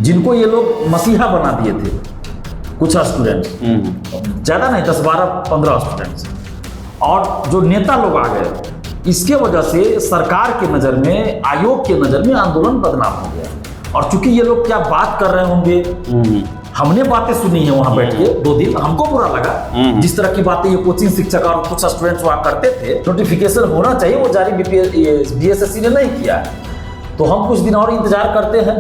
जिनको ये लोग मसीहा बना दिए थे कुछ स्टूडेंट्स, ज़्यादा नहीं 10-12-15 स्टूडेंट्स, और जो नेता लोग आ गए, इसके वजह से सरकार के नज़र में, आयोग के नज़र में आंदोलन बदनाम हो गया। और चूंकि ये लोग क्या बात कर रहे होंगे, हमने बातें सुनी है वहां बैठ के 2 दिन, हमको बुरा लगा जिस तरह की बातें ये कोचिंग शिक्षक और कुछ स्टूडेंट्स वहां करते थे। नोटिफिकेशन होना चाहिए, वो जारी बीएसएससी ने नहीं किया है, तो हम कुछ दिन और इंतजार करते हैं।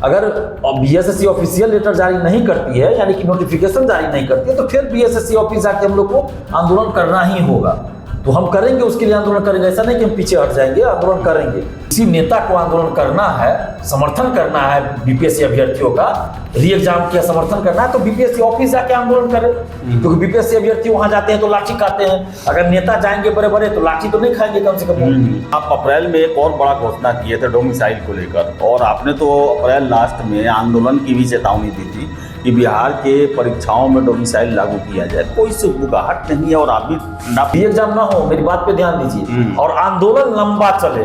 अगर बीएसएससी ऑफिशियल लेटर जारी नहीं करती है, यानी कि नोटिफिकेशन जारी नहीं करती है, तो फिर बीएसएससी ऑफिस आके हम लोग को आंदोलन करना ही होगा। तो हम करेंगे, उसके लिए आंदोलन करेंगे। ऐसा नहीं कि हम पीछे हट जाएंगे, आंदोलन करेंगे। किसी नेता को आंदोलन करना है, समर्थन करना है बीपीएससी अभ्यर्थियों का, री एग्जाम का समर्थन करना है, तो बीपीएससी ऑफिस जाके आंदोलन करें। क्योंकि बीपीएससी अभ्यर्थी वहां जाते हैं तो लाठी खाते हैं, अगर नेता जाएंगे बड़े बड़े तो लाठी तो नहीं खाएंगे कम से कम। आप अप्रैल में एक और बड़ा घोषणा किए थे डोमिसाइल को लेकर, और आपने तो अप्रैल लास्ट में आंदोलन की भी चेतावनी दी थी कि बिहार के परीक्षाओं में डोमिसाइल लागू किया जाए। कोई सुबुगाहट नहीं है, और आप भी एग्जाम ना हो, मेरी बात पे ध्यान दीजिए, और आंदोलन लंबा चले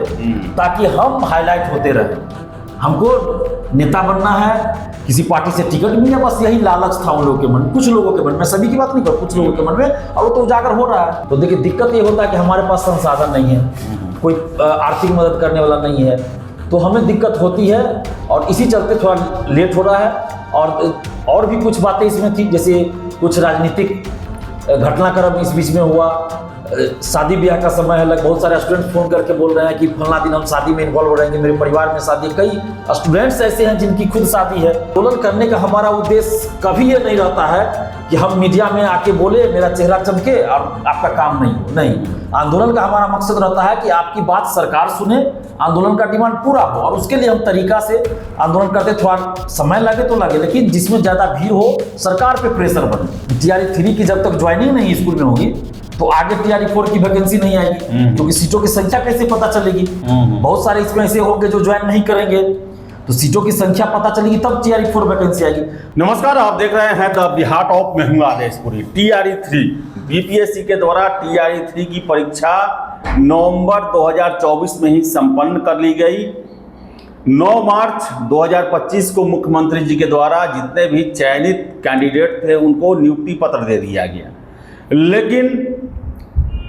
ताकि हम हाईलाइट होते रहे। हमको नेता बनना है, किसी पार्टी से टिकट मिल जाए, बस यही लालच था उन लोगों के मन, कुछ लोगों के मन में, सभी की बात नहीं कर, कुछ लोगों के मन में, और वो तो उजागर हो रहा है। तो देखिए, दिक्कत ये होता है कि हमारे पास संसाधन नहीं है, कोई आर्थिक मदद करने वाला नहीं है, तो हमें दिक्कत होती है, और इसी चलते थोड़ा लेट हो रहा है। और भी कुछ बातें इसमें थी, जैसे कुछ राजनीतिक घटनाक्रम इस बीच में हुआ, शादी ब्याह का समय है, बहुत सारे स्टूडेंट्स फोन करके बोल रहे हैं कि फलना दिन हम शादी में इन्वॉल्व हो रहेंगे, मेरे परिवार में शादी है। कई स्टूडेंट्स ऐसे हैं जिनकी खुद शादी है। आंदोलन करने का हमारा उद्देश्य कभी ये नहीं रहता है कि हम मीडिया में आके बोले, मेरा चेहरा चमके और आपका काम नहीं हो। नहीं, आंदोलन का हमारा मकसद रहता है कि आपकी बात सरकार सुने, आंदोलन का डिमांड पूरा हो, और उसके लिए हम तरीका से आंदोलन करते। थोड़ा समय लगे तो लगे, लेकिन जिसमें ज्यादा भीड़ हो, सरकार पे प्रेशर बने। टीआरई 3 की जब तक ज्वाइनिंग नहीं स्कूल में होगी, तो आगे टीआरई 4 की वैकेंसी नहीं आएगी, क्योंकि सीटों की संख्या कैसे पता चलेगी? बहुत सारे इसमें ऐसे होंगे जो ज्वाइन नहीं करेंगे, तो सीटों की संख्या पता चलेगी, तब टीआरई 4 वैकेंसी आएगी। नमस्कार, आप देख रहे हैं द बिहार टॉप में हूं आदेशपुरी। टीआरई 3 बीपीएससी के द्वारा टीआरई 3 की परीक्षा नवंबर 2024 में ही संपन्न कर ली गई। 9 मार्च 2025 को मुख्यमंत्री जी के द्वारा जितने भी चयनित कैंडिडेट थे उनको नियुक्ति पत्र दे दिया गया, लेकिन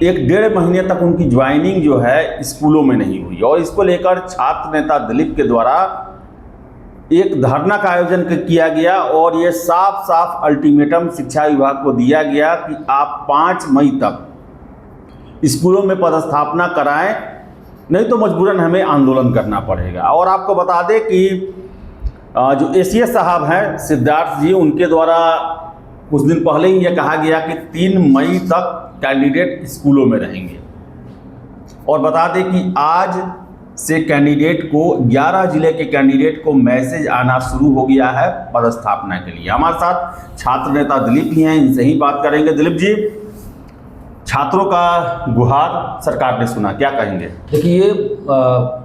1-1.5 महीने तक उनकी ज्वाइनिंग जो है स्कूलों में नहीं हुई, और इसको लेकर छात्र नेता दिलीप के द्वारा एक धरना का आयोजन किया गया, और ये साफ साफ अल्टीमेटम शिक्षा विभाग को दिया गया कि आप 5 मई तक स्कूलों में पदस्थापना कराएं, नहीं तो मजबूरन हमें आंदोलन करना पड़ेगा। और आपको बता दें कि जो एसीएस साहब हैं सिद्धार्थ जी, उनके द्वारा कुछ दिन पहले ही यह कहा गया कि 3 मई तक कैंडिडेट स्कूलों में रहेंगे। और बता दें कि आज से कैंडिडेट को 11 जिले के कैंडिडेट को मैसेज आना शुरू हो गया है पदस्थापना के लिए। हमारे साथ छात्र नेता दिलीप ही हैं, इनसे ही बात करेंगे। दिलीप जी, छात्रों का गुहार सरकार ने सुना, क्या कहेंगे? देखिए, ये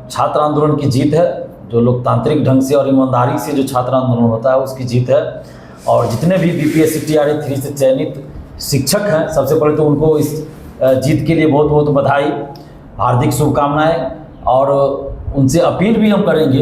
छात्र आंदोलन की जीत है, जो लोकतांत्रिक ढंग से और ईमानदारी से जो छात्र आंदोलन होता है उसकी जीत है। और जितने भी बीपीएससी टीआरई 3 से चयनित शिक्षक हैं, सबसे पहले तो उनको इस जीत के लिए बहुत बहुत बधाई, हार्दिक शुभकामनाएं। और उनसे अपील भी हम करेंगे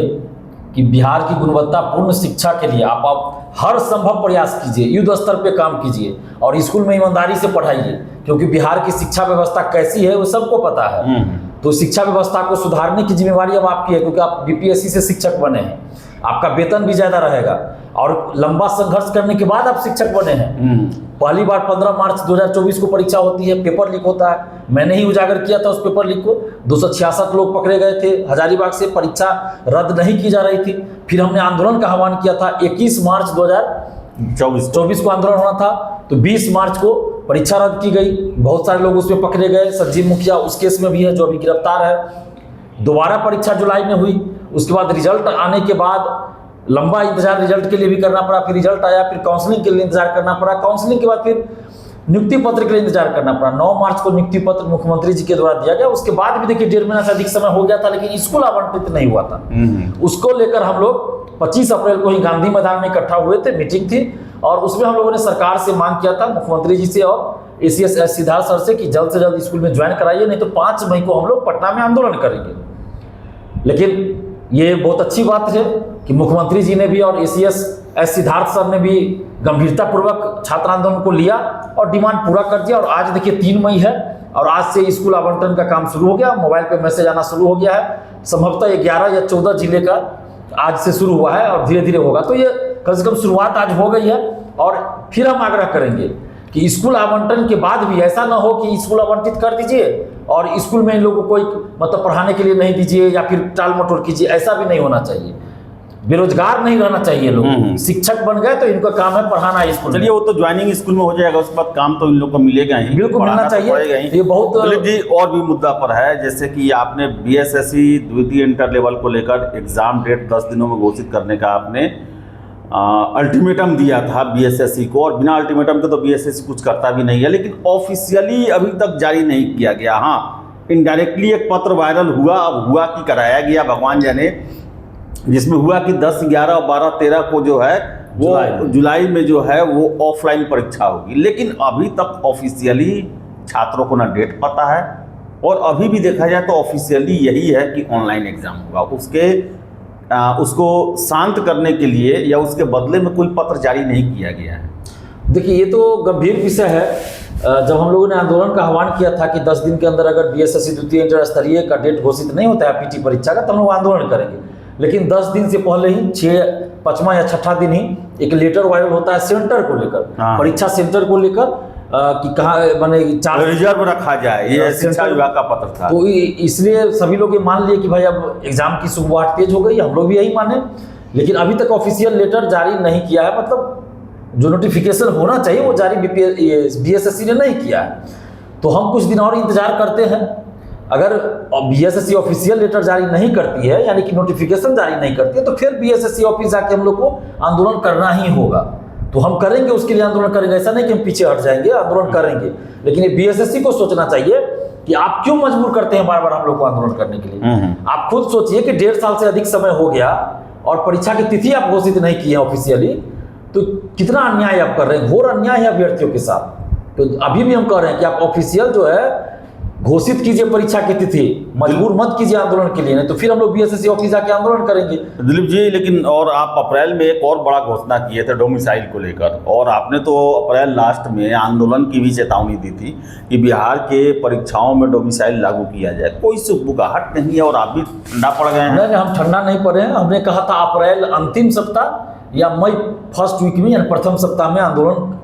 कि बिहार की गुणवत्तापूर्ण शिक्षा के लिए आप हर संभव प्रयास कीजिए, युद्ध स्तर पे काम कीजिए, और स्कूल में ईमानदारी से पढ़ाइए, क्योंकि बिहार की शिक्षा व्यवस्था कैसी है वो सबको पता है। तो शिक्षा व्यवस्था को सुधारने की जिम्मेवारी अब आपकी है, क्योंकि आप बीपीएससी से शिक्षक बने हैं, आपका वेतन भी ज्यादा रहेगा, और लंबा संघर्ष करने के बाद आप शिक्षक बने हैं। पहली बार 15 मार्च 2024 को परीक्षा होती है, पेपर लीक होता है, मैंने ही उजागर किया था उस पेपर लीक को। 266 लोग पकड़े गए थे हजारीबाग से, परीक्षा रद्द नहीं की जा रही थी। फिर हमने आंदोलन का आह्वान किया था, 21 मार्च 2024 को आंदोलन होना था, तो 20 मार्च को परीक्षा रद्द की गई। बहुत सारे लोग उसमें पकड़े गए, संजीव मुखिया उस केस में भी है जो अभी गिरफ्तार है। दोबारा परीक्षा जुलाई में हुई, उसके बाद रिजल्ट आने के बाद लंबा इंतजार रिजल्ट के लिए भी करना पड़ा, फिर रिजल्ट आया, फिर काउंसलिंग के लिए इंतजार करना पड़ा, काउंसलिंग के बाद फिर नियुक्ति पत्र के लिए इंतजार करना पड़ा। 9 मार्च को नियुक्ति पत्र मुख्यमंत्री जी के द्वारा दिया गया। उसके बाद भी देखिए 1.5 महीना से अधिक समय हो गया था, लेकिन स्कूल आवंटित नहीं हुआ था। उसको लेकर हम लोग 25 अप्रैल को ही गांधी मैदान में इकट्ठा हुए थे, मीटिंग थी, और उसमें हम लोगों ने सरकार से मांग किया था, मुख्यमंत्री जी से और एसीएस सिद्धार्थ सर से, कि जल्द से जल्द स्कूल में ज्वाइन कराइए, नहीं तो 5 मई को हम लोग पटना में आंदोलन करेंगे। लेकिन ये बहुत अच्छी बात है कि मुख्यमंत्री जी ने भी और एसीएस एस सिद्धार्थ सर ने भी गंभीरतापूर्वक छात्र आंदोलन को लिया और डिमांड पूरा कर दिया। और आज देखिए 3 मई है और आज से स्कूल आवंटन का काम शुरू हो गया, मोबाइल पे मैसेज आना शुरू हो गया है। संभवतः 11 या 14 जिले का आज से शुरू हुआ है और धीरे धीरे होगा। तो ये कम से कम शुरुआत आज हो गई है। और फिर हम आग्रह करेंगे कि स्कूल आवंटन के बाद भी ऐसा ना हो कि स्कूल आवंटित कर दीजिए और स्कूल में इन लोगों को मतलब पढ़ाने के लिए नहीं दीजिए या फिर टाल मटोल कीजिए, ऐसा भी नहीं होना चाहिए। बेरोजगार नहीं रहना चाहिए लोग, शिक्षक बन गए तो इनका काम है पढ़ाना स्कूल। चलिए वो तो ज्वाइनिंग स्कूल में हो जाएगा, उसके बाद काम तो इन लोग को मिलेगा ही, बिल्कुल मिलना चाहिए। ये बहुत दिलीप जी और भी मुद्दा पर है, जैसे कि आपने बीएसएससी द्वितीय इंटर लेवल को लेकर एग्जाम डेट 10 दिनों में घोषित करने का आपने अल्टीमेटम दिया था बीएसएससी को, और बिना अल्टीमेटम के तो बीएसएससी कुछ करता भी नहीं है, लेकिन ऑफिशियली अभी तक जारी नहीं किया गया। हाँ, इनडायरेक्टली एक पत्र वायरल हुआ, अब हुआ कि कराया गया भगवान जाने, जिसमें हुआ कि 10, 11, 12, 13 को जो है वो जुलाई में जो है वो ऑफलाइन परीक्षा होगी। लेकिन अभी तक ऑफिशियली छात्रों को ना डेट पता है, और अभी भी देखा जाए तो ऑफिशियली यही है कि ऑनलाइन एग्जाम होगा। उसको शांत करने के लिए या उसके बदले में कोई पत्र जारी नहीं किया गया है। देखिए ये तो गंभीर विषय है। जब हम लोगों ने आंदोलन का आह्वान किया था कि 10 दिन के अंदर अगर बीएसएससी द्वितीय इंटर स्तरीय का डेट घोषित नहीं होता है पीटी परीक्षा का, तो हम लोग आंदोलन करेंगे। लेकिन 10 दिन से पहले ही 5वां या 6ठा दिन ही एक लेटर वायरल होता है सेंटर को लेकर, परीक्षा सेंटर को लेकर कि कहाँ माने 4 रिजर्व रखा जाए, ये शिक्षा विभाग का पत्र था। तो इसलिए सभी लोग ये मान लिए कि भाई अब एग्जाम की शुरुआत तेज हो गई, हम लोग भी यही माने। लेकिन अभी तक ऑफिशियल लेटर जारी नहीं किया है, मतलब जो नोटिफिकेशन होना चाहिए वो जारी बीएसएससी ने नहीं किया है। तो हम कुछ दिन और इंतजार करते हैं। अगर बीएसएससी ऑफिशियल लेटर जारी नहीं करती है, यानी कि नोटिफिकेशन जारी नहीं करती है, तो फिर बीएसएससी ऑफिस जाके हम लोग को आंदोलन करना ही होगा। तो हम करेंगे, उसके लिए आंदोलन करेंगे। ऐसा नहीं कि हम पीछे हट जाएंगे, आंदोलन करेंगे। लेकिन ये बीएसएससी को सोचना चाहिए कि आप क्यों मजबूर करते हैं बार बार हम लोग को आंदोलन करने के लिए। आप खुद सोचिए कि 1.5 साल से अधिक समय हो गया और परीक्षा की तिथि आप घोषित नहीं की है ऑफिशियली, तो कितना अन्याय आप कर रहे हैं, घोर अन्याय है अभ्यर्थियों के साथ। तो अभी भी हम कह रहे हैं कि आप ऑफिशियल जो है घोषित कीजिए परीक्षा की तिथि, मजबूर मत कीजिए आंदोलन के लिए, नहीं तो फिर हम लोग बीएसएससी ऑफिस जाके आंदोलन करेंगे। दिलीप जी, लेकिन और आप अप्रैल में एक और बड़ा घोषणा किए थे डोमिसाइल को लेकर, और आपने तो अप्रैल लास्ट में आंदोलन की भी चेतावनी दी थी कि बिहार के परीक्षाओं में डोमिसाइल लागू किया जाए। कोई सुबुगाहट नहीं है और आप भी ठंडा पड़ गए हैं। नहीं, हम ठंडा नहीं पड़े हैं। हमने कहा था अप्रैल अंतिम सप्ताह या मई फर्स्ट वीक में, यानी प्रथम सप्ताह में आंदोलन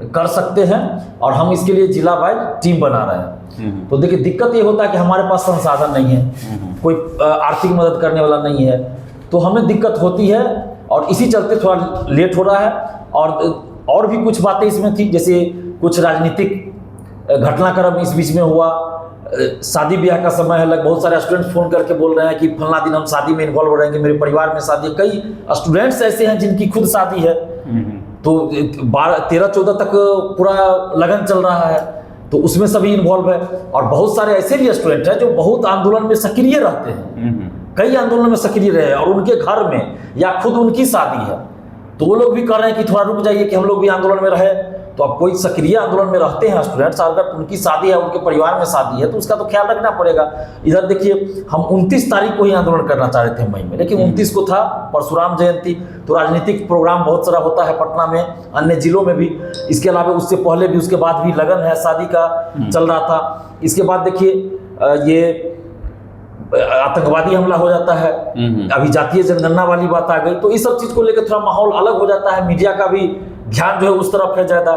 कर सकते हैं, और हम इसके लिए जिला वाइज टीम बना रहे हैं। तो देखिए दिक्कत ये होता है कि हमारे पास संसाधन नहीं है, कोई आर्थिक मदद करने वाला नहीं है, तो हमें दिक्कत होती है, और इसी चलते थोड़ा लेट हो रहा है। और भी कुछ बातें इसमें थी, जैसे कुछ राजनीतिक घटनाक्रम इस बीच में हुआ। शादी ब्याह का समय है, लग बहुत सारे स्टूडेंट्स फोन करके बोल रहे हैं कि फलना दिन हम शादी में इन्वॉल्व रहेंगे, मेरे परिवार में शादी है। कई स्टूडेंट्स ऐसे हैं जिनकी खुद शादी है, तो 13-14 तक पूरा लगन चल रहा है, तो उसमें सभी इन्वॉल्व है। और बहुत सारे ऐसे भी स्टूडेंट हैं जो बहुत आंदोलन में सक्रिय रहते हैं, कई आंदोलन में सक्रिय रहे, और उनके घर में या खुद उनकी शादी है, तो वो लोग भी कह रहे हैं कि थोड़ा रुक जाइए कि हम लोग भी आंदोलन में रहे। तो अब कोई सक्रिय आंदोलन में रहते हैं स्टूडेंट्स, अगर उनकी शादी है, उनके परिवार में शादी है, तो उसका तो ख्याल रखना पड़ेगा। इधर देखिए हम 29 तारीख को ही आंदोलन करना चाह रहे थे मई में, लेकिन 29 को था परशुराम जयंती, तो राजनीतिक प्रोग्राम बहुत सारा होता है पटना में, अन्य जिलों में भी। इसके अलावा उससे पहले भी, उसके बाद भी लगन है, शादी का चल रहा था। इसके बाद देखिए ये आतंकवादी हमला हो जाता है, अभी जातीय जनगणना वाली बात आ गई, तो इस सब चीज को लेकर थोड़ा माहौल अलग हो जाता है। मीडिया का भी ध्यान जो है उस तरफ है ज्यादा।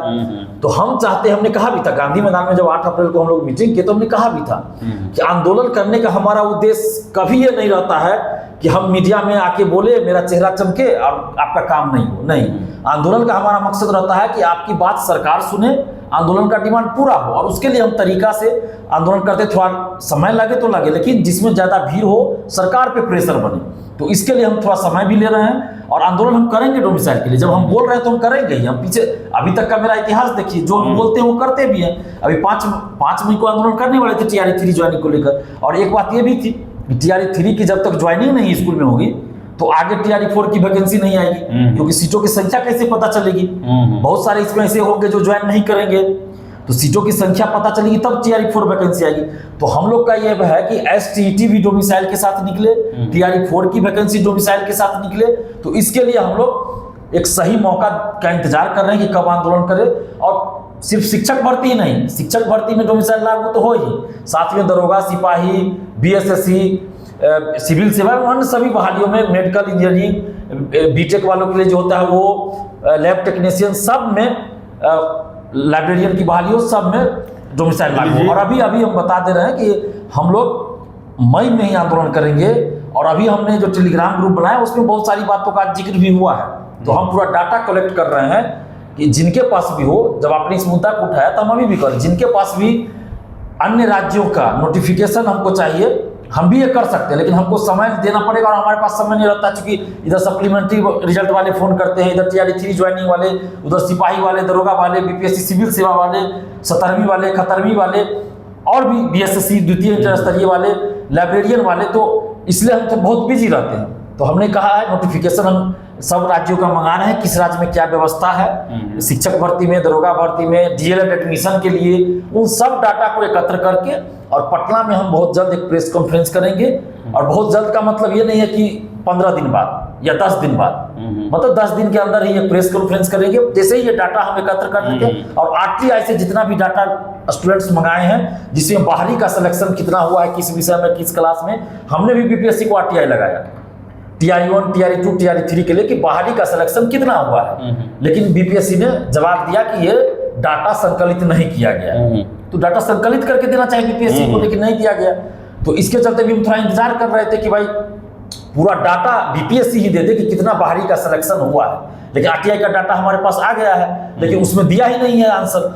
तो हम चाहते, हमने कहा भी था गांधी मैदान में जब 8 अप्रैल को हम लोग मीटिंग किए, तो हमने कहा भी था कि आंदोलन करने का हमारा उद्देश्य कभी ये नहीं रहता है कि हम मीडिया में आके बोले, मेरा चेहरा चमके और आपका काम नहीं हो। नहीं, आंदोलन का हमारा मकसद रहता है कि आपकी बात सरकार सुने, आंदोलन का डिमांड पूरा हो, और उसके लिए हम तरीका से आंदोलन करते। थोड़ा समय लगे तो लगे, लेकिन जिसमें ज्यादा भीड़ हो, सरकार पे प्रेशर बने, तो इसके लिए हम थोड़ा समय भी ले रहे हैं। और आंदोलन हम करेंगे डोमिसाइल के लिए, जब हम बोल रहे हैं तो हम करेंगे ही। हम पीछे अभी तक का मेरा इतिहास देखिए, जो हम बोलते हैं वो करते भी हैं। अभी 5 मई को आंदोलन करने वाले थे TRE 3 ज्वाइनिंग को लेकर, और एक बात ये भी थी TRE 3 की जब तक ज्वाइनिंग नहीं स्कूल में होगी, तो आगे TRE 4 की वैकेंसी नहीं आएगी, क्योंकि सीटों की संख्या कैसे पता चलेगी। बहुत सारे इसमें ऐसे होंगे जो ज्वाइन नहीं करेंगे। तो सीटों की संख्या पता चलेगी तब TRE-4 वैकेंसी आएगी। तो हम लोग का ये है कि STET भी डोमिसाइल के साथ निकले, TRE-4 की वैकेंसी डोमिसाइल के साथ निकले। तो इसके लिए हम लोग एक सही मौका का इंतजार कर रहे हैं कि कब आंदोलन करें। और सिर्फ शिक्षक भर्ती ही नहीं, शिक्षक भर्ती में डोमिसाइल लागू तो हो ही, साथ में दरोगा, सिपाही, BSSC, सिविल सेवा, अन्य सभी बहालियों में, मेडिकल इंजीनियरिंग, बीटेक वालों के लिए जो होता है वो, लैब टेक्नीशियन, सब में, लाइब्रेरियन की बहालियों, सब में डोमिसाइल लागू। और अभी हम बता दे रहे हैं कि हम लोग मई में ही आंदोलन करेंगे। और अभी हमने जो टेलीग्राम ग्रुप बनाया उसमें बहुत सारी बातों का जिक्र भी हुआ है। तो हम पूरा डाटा कलेक्ट कर रहे हैं कि जिनके पास भी हो, जब आपने इस मुद्दा को उठाया तो हम अभी भी करें, जिनके पास भी अन्य राज्यों का नोटिफिकेशन हमको चाहिए, हम भी ये कर सकते हैं, लेकिन हमको समय देना पड़ेगा और हमारे पास समय नहीं रहता, क्योंकि इधर सप्लीमेंट्री रिजल्ट वाले फोन करते हैं, इधर TRE-3 ज्वाइनिंग वाले, उधर सिपाही वाले, दरोगा वाले, BPSC सिविल सेवा वाले, 17वीं वाले, 71वीं वाले, और भी BSSC द्वितीय इंटर स्तरीय वाले, लाइब्रेरियन वाले। तो इसलिए हम तो बहुत बिजी रहते हैं। तो हमने कहा है नोटिफिकेशन हम सब राज्यों का मंगा रहे हैं, किस राज्य में क्या व्यवस्था है शिक्षक भर्ती में, दरोगा भर्ती में, DLED एडमिशन के लिए, उन सब डाटा को एकत्र करके, और पटना में हम बहुत जल्द एक प्रेस कॉन्फ्रेंस करेंगे। और बहुत जल्द का मतलब ये नहीं है कि 15 दिन बाद या 10 दिन बाद, मतलब 10 दिन के अंदर ही एक प्रेस कॉन्फ्रेंस करेंगे। जैसे ही ये डाटा हम एकत्र कर लेंगे, और RTI से जितना भी डाटा स्टूडेंट्स मंगाए हैं, जिसमें बाहरी का सिलेक्शन कितना हुआ है, किस विषय में, किस क्लास में, हमने भी BPSC को RTI लगाया, TRE-1, TRE-2, TRE-3 के लिए कि बाहरी का सिलेक्शन कितना हुआ है। लेकिन BPSC ने जवाब दिया कि ये डाटा संकलित नहीं किया गया। तो डाटा संकलित करके देना चाहिए BPSC को, लेकिन नहीं दिया गया। तो इसके चलते भी हम थोड़ा इंतजार कर रहे थे कि भाई पूरा डाटा BPSC ही दे दे कि कितना बाहरी का सिलेक्शन हुआ है। लेकिन RTI का डाटा हमारे पास आ गया है, लेकिन उसमें दिया ही नहीं है आंसर।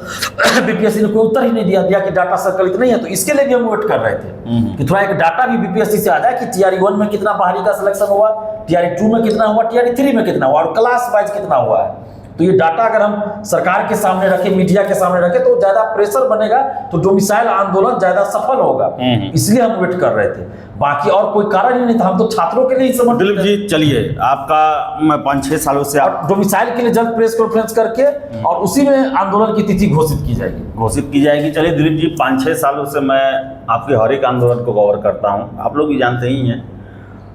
BPSC ने कोई उत्तर ही नहीं दिया कि डाटा संकलित नहीं है। तो इसके लिए भी हम वेट कर रहे थे कि थोड़ा एक डाटा भी BPSC से आ जाए कि TRE-1 में कितना बाहरी का सिलेक्शन हुआ, TRE-2 में कितना हुआ, TRE-3 में कितना हुआ, और क्लास वाइज कितना हुआ है। तो ये डाटा अगर हम सरकार के सामने रखें, मीडिया के सामने रखें, तो ज्यादा प्रेशर बनेगा, तो डोमिसाइल आंदोलन ज्यादा सफल होगा। इसलिए हम वेट कर रहे थे, बाकी और कोई कारण ही नहीं था। हम तो छात्रों के लिए ही समझ। दिलीप जी चलिए, आपका मैं 5-6 सालों से डोमिसाइल के लिए जल्द प्रेस कॉन्फ्रेंस करके, और उसी में आंदोलन की तिथि घोषित की जाएगी। चलिए दिलीप जी, 5-6 सालों से मैं आपके हर एक आंदोलन को कवर करता हूँ, आप लोग भी जानते ही हैं।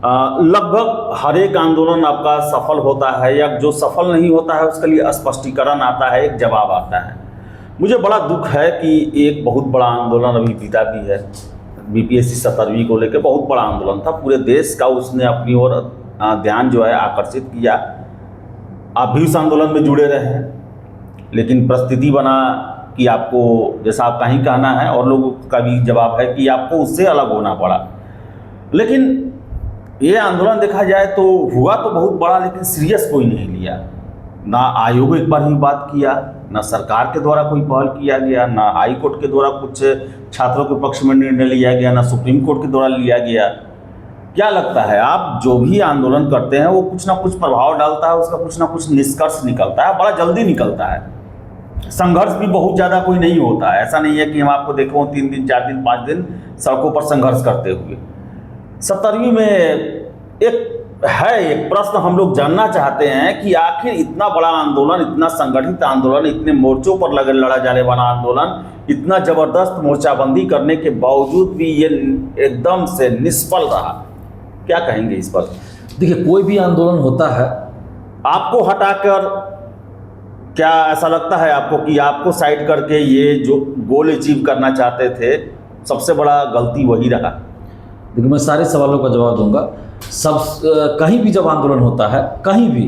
लगभग हर एक आंदोलन आपका सफल होता है, या जो सफल नहीं होता है उसके लिए स्पष्टीकरण आता है, एक जवाब आता है। मुझे बड़ा दुख है कि एक बहुत बड़ा आंदोलन अभी बीता भी है, BPSC 17वीं को लेकर बहुत बड़ा आंदोलन था, पूरे देश का उसने अपनी ओर ध्यान जो है आकर्षित किया। आप भी उस आंदोलन में जुड़े रहे हैं, लेकिन परिस्थिति बना कि आपको, जैसा आपका ही कहना है और लोगों का भी जवाब है, कि आपको उससे अलग होना पड़ा। लेकिन ये आंदोलन देखा जाए तो हुआ तो बहुत बड़ा, लेकिन सीरियस कोई नहीं लिया। ना आयोग एक बार ही बात किया, ना सरकार के द्वारा कोई पहल किया गया, ना हाई कोर्ट के द्वारा कुछ छात्रों के पक्ष में निर्णय लिया गया, ना सुप्रीम कोर्ट के द्वारा लिया गया। क्या लगता है, आप जो भी आंदोलन करते हैं वो कुछ ना कुछ प्रभाव डालता है, उसका कुछ ना कुछ निष्कर्ष निकलता है, बड़ा जल्दी निकलता है। संघर्ष भी बहुत ज़्यादा कोई नहीं होता है, ऐसा नहीं है कि हम आपको देखो 3 दिन 4 दिन 5 दिन सड़कों पर संघर्ष करते हुए। 17वीं में एक प्रश्न हम लोग जानना चाहते हैं कि आखिर इतना बड़ा आंदोलन, इतना संगठित आंदोलन, इतने मोर्चों पर लड़ा जाने वाला आंदोलन, इतना जबरदस्त मोर्चाबंदी करने के बावजूद भी ये एकदम से निष्फल रहा, क्या कहेंगे इस पर? देखिए, कोई भी आंदोलन होता है, आपको हटाकर क्या ऐसा लगता है आपको कि आपको साइड करके ये जो गोल अचीव करना चाहते थे, सबसे बड़ा गलती वही रहा? देखिए, मैं सारे सवालों का जवाब दूंगा। कहीं भी जब आंदोलन होता है, कहीं भी,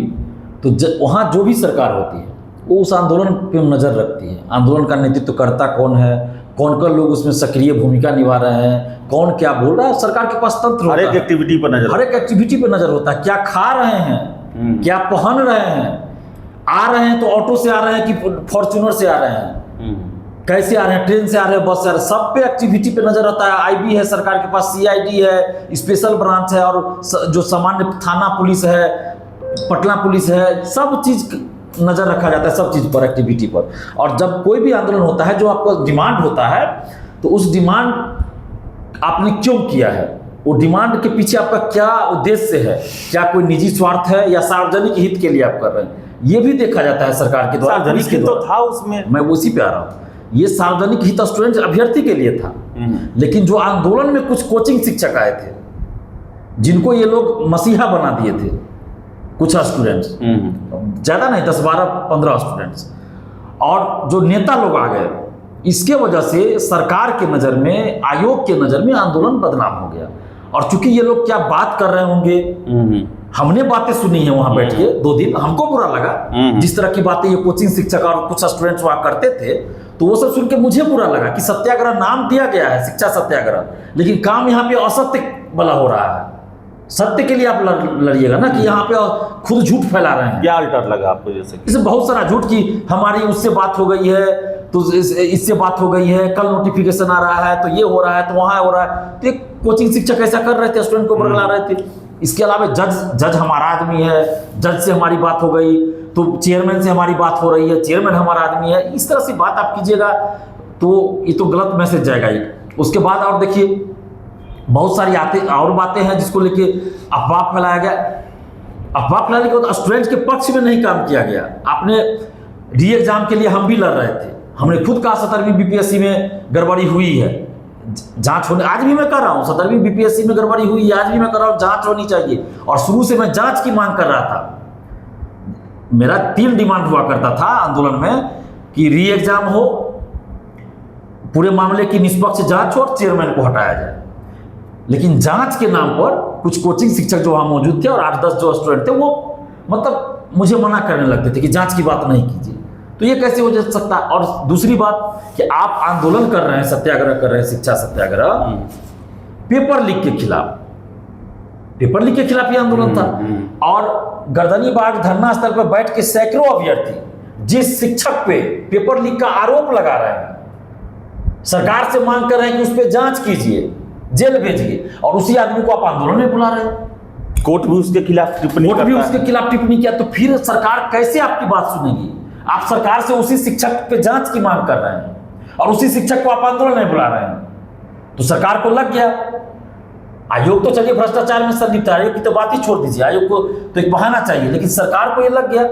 तो वहाँ जो भी सरकार होती है वो उस आंदोलन पे नज़र रखती है। आंदोलन का नेतृत्व करता कौन है, कौन कौन लोग उसमें सक्रिय भूमिका निभा रहे हैं, कौन क्या बोल रहा है, सरकार के पास तंत्र होता है। हर एक एक्टिविटी पर नजर होता है। क्या खा रहे हैं, क्या पहन रहे हैं, आ रहे हैं तो ऑटो से आ रहे हैं कि फॉर्च्यूनर से आ रहे हैं, कैसे आ रहे हैं, ट्रेन से आ रहे हैं, बस से आ रहे हैं, सब पे एक्टिविटी पे नजर रहता है। IB है सरकार के पास, CID है, स्पेशल ब्रांच है, और जो सामान्य थाना पुलिस है, पटना पुलिस है, सब चीज नजर रखा जाता है, सब चीज पर, एक्टिविटी पर। और जब कोई भी आंदोलन होता है, जो आपका डिमांड होता है, तो उस डिमांड आपने क्यों किया है, वो डिमांड के पीछे आपका क्या उद्देश्य है, क्या कोई निजी स्वार्थ है या सार्वजनिक हित के लिए आप कर रहे हैं, ये भी देखा जाता है सरकार के द्वारा। सार्वजनिक हित तो था उसमें, मैं उसी पे आ रहा हूँ। ये सार्वजनिक हित स्टूडेंट अभ्यर्थी के लिए था। लेकिन जो आंदोलन में कुछ कोचिंग शिक्षक आए थे, जिनको ये लोग मसीहा बना दिए थे, कुछ स्टूडेंट्स, ज़्यादा नहीं, 10, 12, 15 स्टूडेंट्स, और जो नेता लोग आ गए, इसके वजह से सरकार के नज़र में, आयोग के नज़र में आंदोलन बदनाम हो गया। और चूंकि ये लोग क्या बात कर रहे होंगे, हमने बातें सुनी है वहां बैठ के 2 दिन, हमको बुरा लगा जिस तरह की बातें ये कोचिंग शिक्षक और कुछ स्टूडेंट्स वहां करते थे, तो वो सब सुन के मुझे बुरा लगा कि सत्याग्रह नाम दिया गया है शिक्षा सत्याग्रह, लेकिन काम यहाँ पे असत्य वाला हो रहा है। सत्य के लिए आप लड़िएगा ना, कि यहाँ पे खुद झूठ फैला रहे हैं। क्या अल्टर लगा आपको? जैसे इसे बहुत सारा झूठ की हमारी उससे बात हो गई है, तो इससे बात हो गई है, कल नोटिफिकेशन आ रहा है, तो ये हो रहा है, तो वहाँ हो रहा है। तो एक कोचिंग शिक्षक ऐसा कर रहे थे, स्टूडेंट को बरगला रहे थे। इसके अलावा जज हमारा आदमी है, जज से हमारी बात हो गई, तो चेयरमैन से हमारी बात हो रही है, चेयरमैन हमारा आदमी है। इस तरह से बात आप कीजिएगा तो ये तो गलत मैसेज जाएगा ही। उसके बाद और देखिए, बहुत सारी और बातें हैं जिसको लेके अफवाह फैलाया गया। अफवाह फैलाने के बाद स्टूडेंट्स के पक्ष में नहीं काम किया गया। आपने री एग्जाम के लिए हम भी लड़ रहे थे, हमने खुद कहा 17वीं बीपीएससी में गड़बड़ी हुई है, जांच होने, आज भी मैं कर रहा हूँ 17वीं बीपीएससी में गड़बड़ी हुई है, आज भी मैं कर रहा हूँ, जांच होनी चाहिए। और शुरू से मैं जांच की मांग कर रहा था। मेरा 3 डिमांड हुआ करता था आंदोलन में कि री एग्जाम हो, पूरे मामले की निष्पक्ष जांच हो और चेयरमैन को हटाया जाए। लेकिन जांच के नाम पर कुछ कोचिंग शिक्षक जो वहां मौजूद थे और 8-10 जो स्टूडेंट थे, वो मतलब मुझे मना करने लगते थे कि जांच की बात नहीं कीजिए। तो ये कैसे हो जा सकता? और दूसरी बात कि आप आंदोलन कर रहे हैं, सत्याग्रह कर रहे हैं, शिक्षा सत्याग्रह, पेपर लीक के खिलाफ, पेपर लीक के खिलाफ ये आंदोलन था। और गर्दनी बाग धरना स्थल पर बैठ के सैकड़ों अभ्यर्थी जिस शिक्षक पे पेपर लीक का आरोप लगा रहे हैं, सरकार से मांग कर रहे हैं कि उस पर जांच कीजिए, जेल भेजिए, और उसी आदमी को आप आंदोलन में बुला रहे हैं। कोर्ट भी उसके खिलाफ टिप्पणी किया, तो फिर सरकार कैसे आपकी बात सुनेगी? आप सरकार से उसी शिक्षक पे जांच की मांग कर रहे हैं और उसी शिक्षक को आप आंदोलन में बुला रहे हैं, तो सरकार को लग गया। आयोग तो चलिए भ्रष्टाचार में संलिप्त है, आयोग की तो बात ही छोड़ दीजिए, आयोग को तो एक बहाना चाहिए, लेकिन सरकार को ये लग गया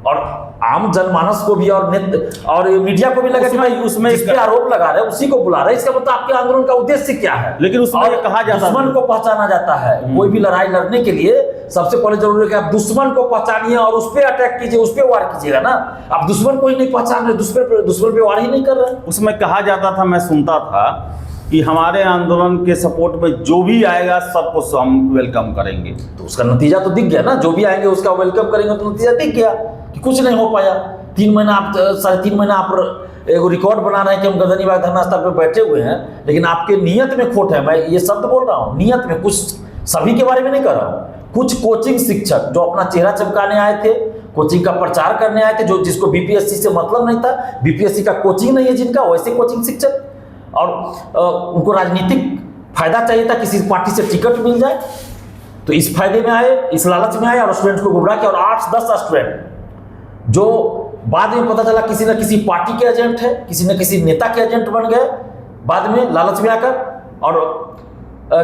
और आम जनमानस को भी और मीडिया को भी लगा कि भाई उसमें इस पे आरोप लगा रहे हैं, उसी को बुला रहे हैं। इसका मतलब आपके आंदोलन का उद्देश्य क्या है? लेकिन उसमें ये कहा जाता है, दुश्मन को पहचाना जाता है। कोई भी लड़ाई लड़ने के लिए सबसे पहले जरूरी है कि आप दुश्मन को पहचानिए और उस पर अटैक कीजिए, उस पर वार कीजिएगा ना। आप दुश्मन को ही नहीं पहचान रहे, दुश्मन पे वार ही नहीं कर रहे। उसमें कहा जाता था, मैं सुनता था कि हमारे आंदोलन के सपोर्ट में जो भी आएगा सबको हम वेलकम करेंगे। तो उसका नतीजा तो दिख गया ना, जो भी आएंगे उसका वेलकम करेंगे, तो नतीजा दिख गया कि कुछ नहीं हो पाया। 3 महीना आप 3.5 महीना आप एक रिकॉर्ड बना रहे हैं कि हम गर्दनी बाग धरना स्थल पर बैठे हुए हैं, लेकिन आपके नियत में खोट है। मैं ये शब्द बोल रहा हूँ, नियत में, कुछ सभी के बारे में नहीं कर रहा हूँ। कुछ कोचिंग शिक्षक जो अपना चेहरा चमकाने आए थे, कोचिंग का प्रचार करने आए थे, जो जिसको बीपीएससी से मतलब नहीं था, बीपीएससी का कोचिंग नहीं है जिनका, वैसे कोचिंग शिक्षक, और उनको राजनीतिक फायदा चाहिए था, किसी पार्टी से टिकट मिल जाए, तो इस फायदे में आए, इस लालच में आए और स्टूडेंट को गुमराह किया। और 8-10 स्टूडेंट जो बाद में पता चला किसी न किसी पार्टी के एजेंट है, किसी न किसी नेता के एजेंट बन गए बाद में लालच में आकर, और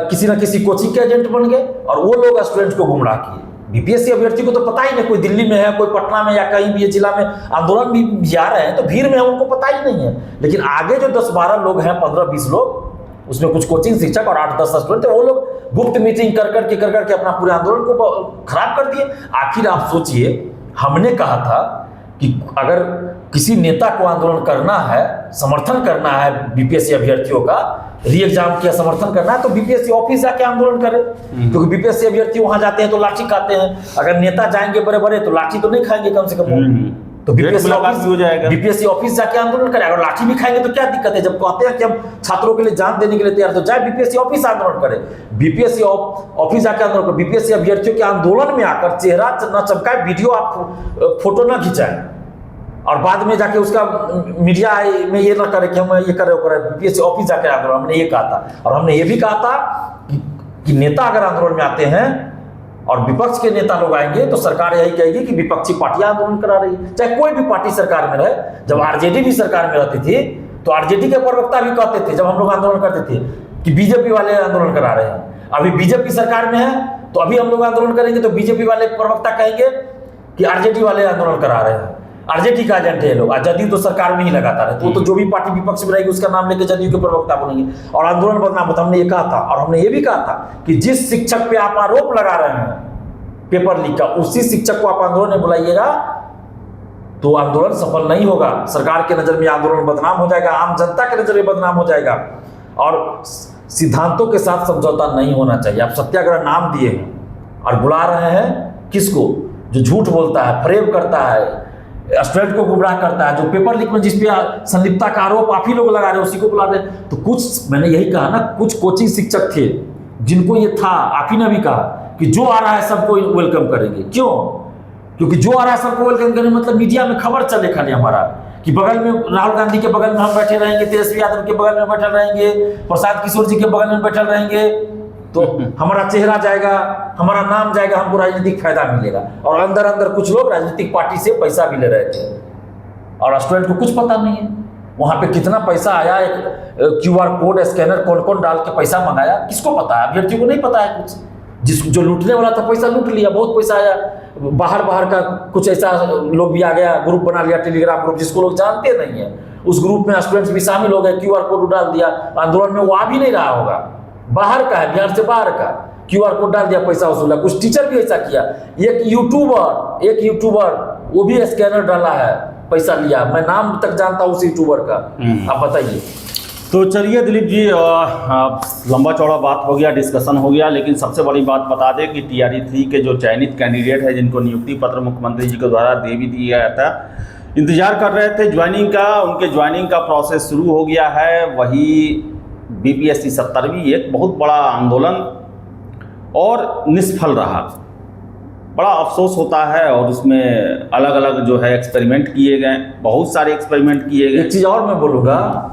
किसी न किसी कोचिंग के एजेंट बन गए और वो लोग स्टूडेंट को गुमराह किए। बीपीएससी अभ्यर्थी को तो पता ही नहीं, कोई दिल्ली में है, कोई पटना में या कहीं भी जिला में आंदोलन भी जा रहे हैं, तो भीड़ में है, उनको पता ही नहीं है। लेकिन आगे जो 10-12 लोग हैं, 15-20 लोग, उसमें कुछ कोचिंग शिक्षक और 8-10 स्टूडेंट थे, वो लोग गुप्त मीटिंग कर करके अपना पूरे आंदोलन को खराब कर दिए। आखिर आप सोचिए, हमने कहा था कि अगर किसी नेता को आंदोलन करना है, समर्थन करना है बीपीएससी अभ्यर्थियों का, री एग्जाम किया समर्थन करना है, तो बीपीएससी ऑफिस जाके आंदोलन करे, क्योंकि बीपीएससी अभ्यर्थी वहां जाते हैं तो लाठी खाते हैं। अगर नेता जाएंगे बड़े बड़े तो लाठी तो नहीं खाएंगे कम से कम, तो बीपीएससी ऑफिस जाके आंदोलन करे। अगर लाठी भी खाएंगे तो क्या दिक्कत है? जब कहते हैं कि हम छात्रों के लिए जान देने के लिए तैयार, तो जाए बीपीएससी ऑफिस आंदोलन करे, बीपीएससी ऑफिस जाके आंदोलन करे। बीपीएससी अभ्यर्थियों के आंदोलन में आकर चेहरा न चमकाए, वीडियो आप फोटो न खिंचाए और बाद में जाके उसका मीडिया में ये ना करे कि हम ये करे, बीपीएससी ऑफिस जाकर आंदोलन, हमने ये कहा था। और हमने ये भी कहा था कि नेता अगर आंदोलन में आते हैं और विपक्ष के नेता लोग आएंगे तो सरकार यही कहेगी कि विपक्षी पार्टियां आंदोलन करा रही है, चाहे कोई भी पार्टी सरकार में रहे। जब आरजेडी भी सरकार में रहती थी तो आरजेडी के प्रवक्ता भी कहते थे, जब हम लोग आंदोलन करते थे, कि बीजेपी वाले आंदोलन करा रहे हैं। अभी बीजेपी सरकार में है तो अभी हम लोग आंदोलन करेंगे तो बीजेपी वाले प्रवक्ता कहेंगे कि आरजेडी वाले आंदोलन करा रहे हैं। आरजेडी का एजेंट है ये लोग, और जदयू तो सरकार में ही लगातार है, तो वो तो जो भी पार्टी विपक्ष में रहेगी उसका नाम लेके जदयू के प्रवक्ता बनेंगे और आंदोलन बदनाम होता। हमने ये कहा था और हमने ये भी कहा था कि जिस शिक्षक पे आप आरोप लगा रहे हैं पेपर लीक का, उसी शिक्षक को आप आंदोलन में बुलाइएगा तो आंदोलन सफल नहीं होगा। सरकार के नजर में आंदोलन बदनाम हो जाएगा, आम जनता के नजर में बदनाम हो जाएगा और सिद्धांतों के साथ समझौता नहीं होना चाहिए। आप सत्याग्रह नाम दिए हैं और बुला रहे हैं किसको? जो झूठ बोलता है, फरेब करता है, स्टूडेंट को गुमराह करता है, जो पेपर लीक में जिस पे संलिप्तता का आरोप आप ही लोग लगा रहे हो उसी को बुला रहे हैं। तो कुछ, मैंने यही कहा ना, कुछ कोचिंग शिक्षक थे जिनको ये था, आप ही ने भी कहा कि जो आ रहा है सबको वेलकम करेंगे। क्यों? क्योंकि जो आ रहा है सबको वेलकम करेंगे मतलब मीडिया में खबर चले खाली हमारा कि बगल में राहुल गांधी के बगल में हम बैठे रहेंगे, तेजस्वी यादव के बगल में बैठे रहेंगे, प्रसाद किशोर जी के बगल में बैठे रहेंगे, तो हमारा चेहरा जाएगा, हमारा नाम जाएगा, हमको राजनीतिक फायदा मिलेगा। और अंदर अंदर कुछ लोग राजनीतिक पार्टी से पैसा भी ले रहे थे और स्टूडेंट को कुछ पता नहीं है वहां पे कितना पैसा आया, एक QR कोड स्कैनर कौन कौन डाल के पैसा मंगाया, किसको पता है? अभ्यर्थी को नहीं पता है कुछ। जो लूटने वाला था पैसा लूट लिया, बहुत पैसा आया। बाहर का कुछ ऐसा लोग भी आ गया, ग्रुप बना लिया, टेलीग्राम ग्रुप, जिसको लोग जानते नहीं है, उस ग्रुप में स्टूडेंट्स भी शामिल हो गए, QR कोड डाल दिया। आंदोलन में वो आ भी नहीं रहा होगा, बाहर का है, बिहार से बाहर का, QR कोड डाल दिया, पैसा वसूला। कुछ टीचर भी ऐसा किया। एक यूट्यूबर वो भी स्कैनर डाला है, पैसा लिया। मैं नाम तक जानता हूँ उस यूट्यूबर का। आप बताइए। तो चलिए दिलीप जी, लंबा चौड़ा बात हो गया, डिस्कशन हो गया, लेकिन सबसे बड़ी बात बता दें कि TRE-3 के जो चयनित कैंडिडेट है, जिनको नियुक्ति पत्र मुख्यमंत्री जी के द्वारा दे भी दिया गया था, इंतजार कर रहे थे ज्वाइनिंग का, उनके ज्वाइनिंग का प्रोसेस शुरू हो गया है। वही BPSC 70वीं एक बहुत बड़ा आंदोलन और निष्फल रहा। बड़ा अफसोस होता है और उसमें अलग अलग जो है एक्सपेरिमेंट किए गए, बहुत सारे एक्सपेरिमेंट किए गए। एक चीज़ और मैं बोलूँगा,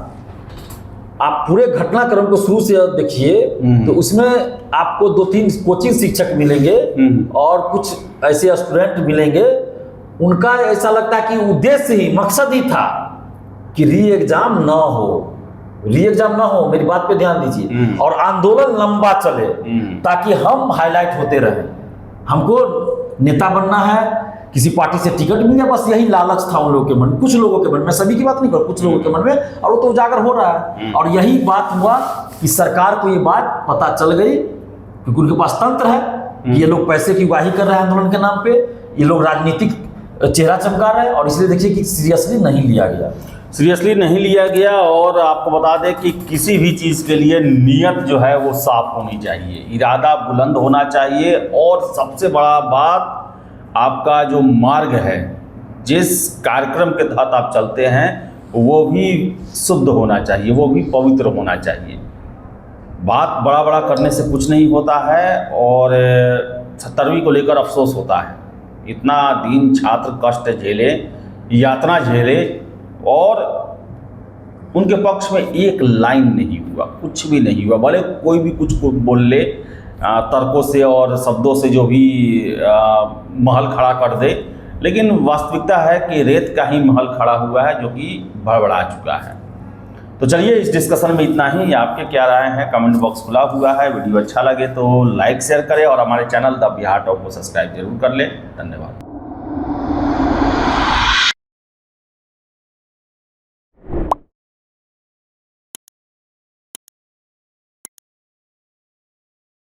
आप पूरे घटनाक्रम को शुरू से देखिए तो उसमें आपको 2-3 कोचिंग शिक्षक मिलेंगे और कुछ ऐसे स्टूडेंट मिलेंगे, उनका ऐसा लगता है कि उद्देश्य ही, मकसद ही था कि री एग्जाम ना हो, मेरी बात पे ध्यान दीजिए, और आंदोलन लंबा चले ताकि हम हाईलाइट होते रहे। हमको नेता बनना है, किसी पार्टी से टिकट मिल जाए, बस यही लालच था उन लोगों के मन में, कुछ लोगों के मन में, सभी की बात नहीं कर, कुछ लोगों के मन में, और वो तो उजागर हो रहा है। और यही बात हुआ कि सरकार को ये बात पता चल गई, क्योंकि उनके पास तंत्र है कि ये लोग पैसे की उगाही कर रहे हैं आंदोलन के नाम पे, ये लोग राजनीतिक चेहरा चमका रहे हैं, और इसलिए देखिए कि सीरियसली नहीं लिया गया। और आपको बता दें कि किसी भी चीज़ के लिए नियत जो है वो साफ होनी चाहिए, इरादा बुलंद होना चाहिए, और सबसे बड़ा बात, आपका जो मार्ग है, जिस कार्यक्रम के तहत आप चलते हैं, वो भी शुद्ध होना चाहिए, वो भी पवित्र होना चाहिए। बात बड़ा करने से कुछ नहीं होता है। और 70वीं को लेकर अफसोस होता है, इतना दिन छात्र कष्ट झेले, यातना झेले, और उनके पक्ष में एक लाइन नहीं हुआ, कुछ भी नहीं हुआ। भले कोई भी कुछ बोल ले, तर्कों से और शब्दों से जो भी महल खड़ा कर दे, लेकिन वास्तविकता है कि रेत का ही महल खड़ा हुआ है, जो कि भड़बड़ा चुका है। तो चलिए, इस डिस्कशन में इतना ही। आपके क्या राय हैं? कमेंट बॉक्स खुला हुआ है। वीडियो अच्छा लगे तो लाइक शेयर करें और हमारे चैनल द बिहार टॉप को सब्सक्राइब जरूर कर लें। धन्यवाद।